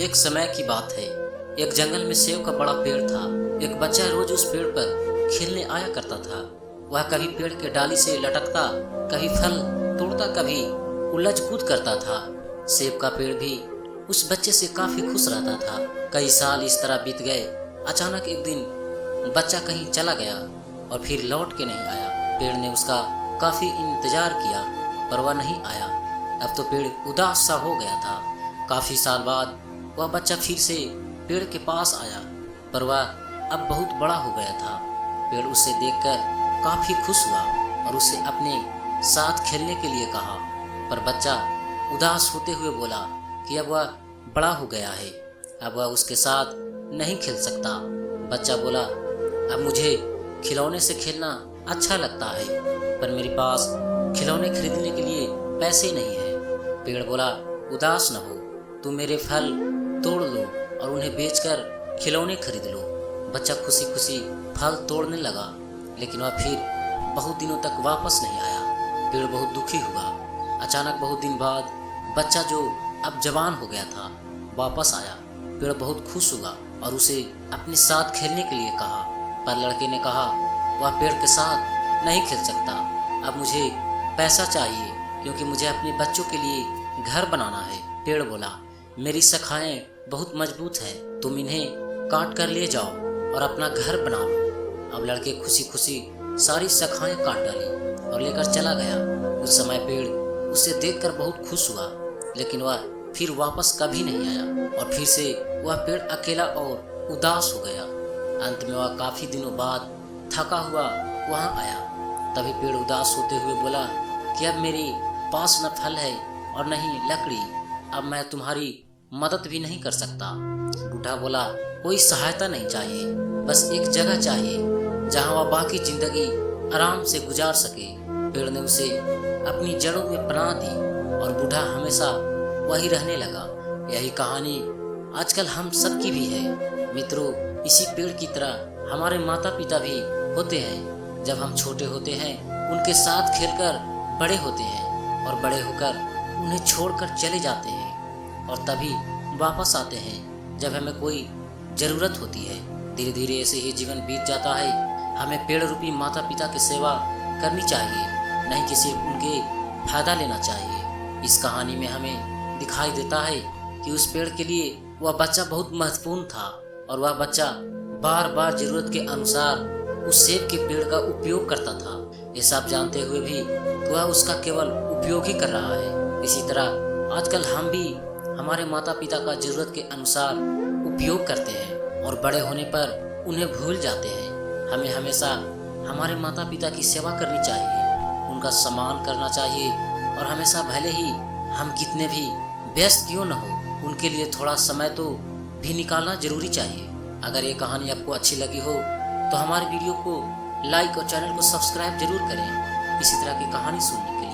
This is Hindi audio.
एक समय की बात है। एक जंगल में सेब का बड़ा पेड़ था। एक बच्चा रोज उस पेड़ पर खेलने आया करता था। वह कभी पेड़ के डाली से लटकता, कभी फल तोड़ता, कभी उलझ कूद करता था। सेब का पेड़ भी उस बच्चे से काफी खुश रहता था। कई साल इस तरह बीत गए। अचानक एक दिन बच्चा कहीं चला गया और फिर लौट के नहीं आया। पेड़ ने उसका काफी इंतजार किया पर वह नहीं आया। अब तो पेड़ उदास सा हो गया था। काफी साल बाद वह बच्चा फिर से पेड़ के पास आया पर वह अब बहुत बड़ा हो गया था। पेड़ उसे देखकर काफी खुश हुआ और उसे अपने साथ खेलने के लिए कहा, पर बच्चा उदास होते हुए बोला कि अब वह बड़ा हो गया है, अब वह उसके साथ नहीं खेल सकता। बच्चा बोला, अब मुझे खिलौने से खेलना अच्छा लगता है पर मेरे पास खिलौने खरीदने के लिए पैसे नहीं है। पेड़ बोला, उदास न हो, तुम मेरे फल तोड़ लो और उन्हें बेचकर खिलौने खरीद लो। बच्चा खुशी खुशी फल तोड़ने लगा लेकिन वह फिर बहुत दिनों तक वापस नहीं आया। पेड़ बहुत दुखी हुआ। अचानक बहुत दिन बाद बच्चा, जो अब जवान हो गया था, वापस आया। पेड़ बहुत खुश हुआ और उसे अपने साथ खेलने के लिए कहा, पर लड़के ने कहा वह पेड़ के साथ नहीं खेल सकता। अब मुझे पैसा चाहिए क्योंकि मुझे अपने बच्चों के लिए घर बनाना है। पेड़ बोला, मेरी शाखाएं बहुत मजबूत हैं, तुम इन्हें काट कर ले जाओ और अपना घर बना लो। अब लड़के खुशी खुशी सारी शाखाएं काट डाली और लेकर चला गया। उस समय पेड़ उसे देखकर बहुत खुश हुआ लेकिन वह फिर वापस कभी नहीं आया और फिर से वह पेड़ अकेला और उदास हो गया। अंत में वह काफी दिनों बाद थका हुआ वहां आया। तभी पेड़ उदास होते हुए बोला कि अब मेरे पास न फल है और न ही लकड़ी, अब मैं तुम्हारी मदद भी नहीं कर सकता। बूढ़ा बोला, कोई सहायता नहीं चाहिए, बस एक जगह चाहिए जहां वह बाकी जिंदगी आराम से गुजार सके। पेड़ ने उसे अपनी जड़ों में पनाह दी और बूढ़ा हमेशा वही रहने लगा। यही कहानी आजकल हम सबकी भी है। मित्रों, इसी पेड़ की तरह हमारे माता पिता भी होते हैं। जब हम छोटे होते हैं उनके साथ खेलकर बड़े होते हैं और बड़े होकर उन्हें छोड़कर चले जाते हैं और तभी वापस आते हैं जब हमें कोई ज़रूरत होती है। धीरे धीरे ऐसे ही जीवन बीत जाता है। हमें पेड़ रूपी माता पिता की सेवा करनी चाहिए, नहीं कि सिर्फ उनके फायदा लेना चाहिए। इस कहानी में हमें दिखाई देता है कि उस पेड़ के लिए वह बच्चा बहुत महत्वपूर्ण था और वह बच्चा बार बार जरूरत के अनुसार उस सेब के पेड़ का उपयोग करता था। ये सब जानते हुए भी कि वह उसका केवल उपयोग ही कर रहा है। इसी तरह आजकल हम भी हमारे माता पिता का जरूरत के अनुसार उपयोग करते हैं और बड़े होने पर उन्हें भूल जाते हैं। हमें हमेशा हमारे माता पिता की सेवा करनी चाहिए, उनका सम्मान करना चाहिए और हमेशा भले ही हम कितने भी व्यस्त क्यों न हो, उनके लिए थोड़ा समय तो भी निकालना जरूरी चाहिए। अगर ये कहानी आपको अच्छी लगी हो तो हमारे वीडियो को लाइक और चैनल को सब्सक्राइब जरूर करें इसी तरह की कहानी सुनने के लिए।